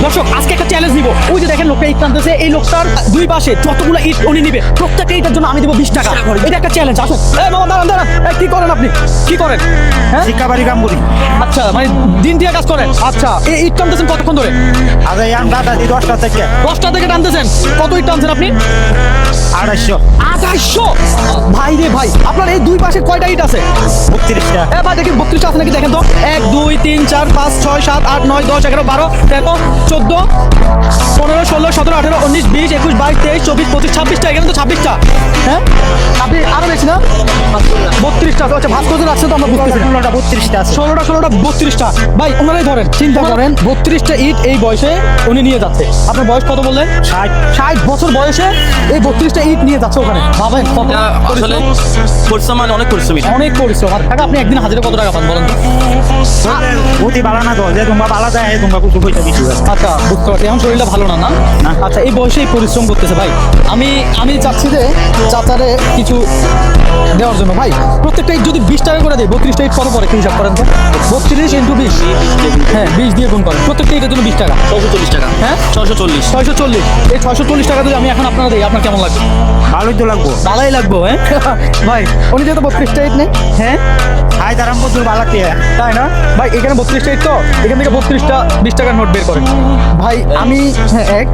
দর্শক আজকে একটা চ্যালেঞ্জ নিব। ওই যে দেখেন লোকটা ইট টানতেছে, এই লোকটার দুই পাশে যতগুলো ইট উনি নিবে প্রত্যেকটা ইটের জন্য আমি দেবো 20 টাকা। এটা একটা চ্যালেঞ্জ। আসেন এই মামা দাঁড়ান দাঁড়ান। কি করেন আপনি? কি করেন? হ্যাঁ শিক্ষাবাড়ি কাম করি। আচ্ছা মানে দিন দিয়ে কাজ করেন। আচ্ছা এই ইট টানতেছেন কতক্ষণ ধরে? আজ এই দাদা 10টা থেকে 10টা থেকে টানতেছেন। কত ইট টানছেন আপনি? 250। 2800। ভাই রে ভাই, আপনার এই দুই পাশে কয়টা ইট আছে? 32টা। এ ভাই দেখি 32টা আছে নাকি দেখেন তো। 1 2 3 4 5 6 7 8 9 10 11 12 13 14 15 16 17 18 19 20 21 22 23 24 25 26টা। এখানে তো 26টা। হ্যাঁ আপনি আরো বেশি না? 32টা। আচ্ছা ভাগ করে রাখছে তো আমরা বুঝতেছি না। 32টা আছে। 16টা 32টা। ভাই ওনারাই ধরেন, চিন্তা করেন 32টা ইট এই বয়সে উনি নিয়ে যাচ্ছে। আপনার বয়স কত বললেন? 60 বছর বয়সে এই 32টা ইট নিয়ে যাচ্ছে ওখানে। ভাবেন কত আসলে পরিশ্রম, মানে অনেক পরিশ্রম। অনেক পরিশ্রম। আর টাকা আপনি একদিন হাজিরা কত টাকা পান বলেন তো? অতি ভালো না তো, যে তোমরা ভালো যায় তোমরা কিছু পয়সা বেশি হয়। আচ্ছা বুঝতে পারছি, এখন শরীরটা ভালো না না? না। আচ্ছা এই বয়সে এই পরিশ্রম করতেছে ভাই। আমি চাচ্ছি যে চাচারে কিছু দেওয়ার জন্য। ভাই প্রত্যেকটা ইট যদি 20 টাকা করে দেয়, 32টা ইট কত পরে হিসাব করেন তো? 32 ইন্টু 20, হ্যাঁ 20 দিয়ে গুণ করেন। প্রত্যেকটা ইটের জন্য 20 টাকা। 640 টাকা। হ্যাঁ 640। 640। এই 640 টাকা যদি আমি এখন আপনারা দিই, আপনার কেমন লাগবে? ভালোই তো লাগবো। ভালোই লাগবো। হ্যাঁ ভাই উনি যেহেতু 32টা ইট নেই। হ্যাঁ আয় তারাম প্রচুর ভালো লাগে। তাই না ভাই? এখানে 32টা ইট তো, এখান থেকে 32টা 20 টাকার নোট বের করেন ভাই। আমি 1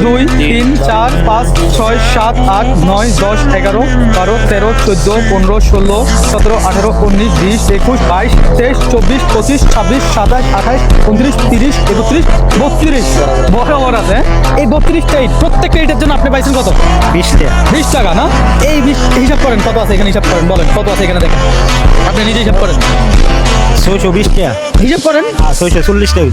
2 3 4 5 6 7 8 9 10 11 12 13 14 15 16 17 18 19 20 21 22 23 24 25 26 27 28 29 30 31 32 বরাবর আছে। এই 32টা ইট প্রত্যেকটা ইটের জন্য আপনি পাইছেন কত? 20টা। 20 টাকা না? এই 20 হিসাব করেন কত আছে এখানে, হিসাব করেন বলেন কত আছে এখানে দেখেন। আপনি নিজে হিসাব করেন, 620 টাকা। হিসাব করেন। 640 টাকা।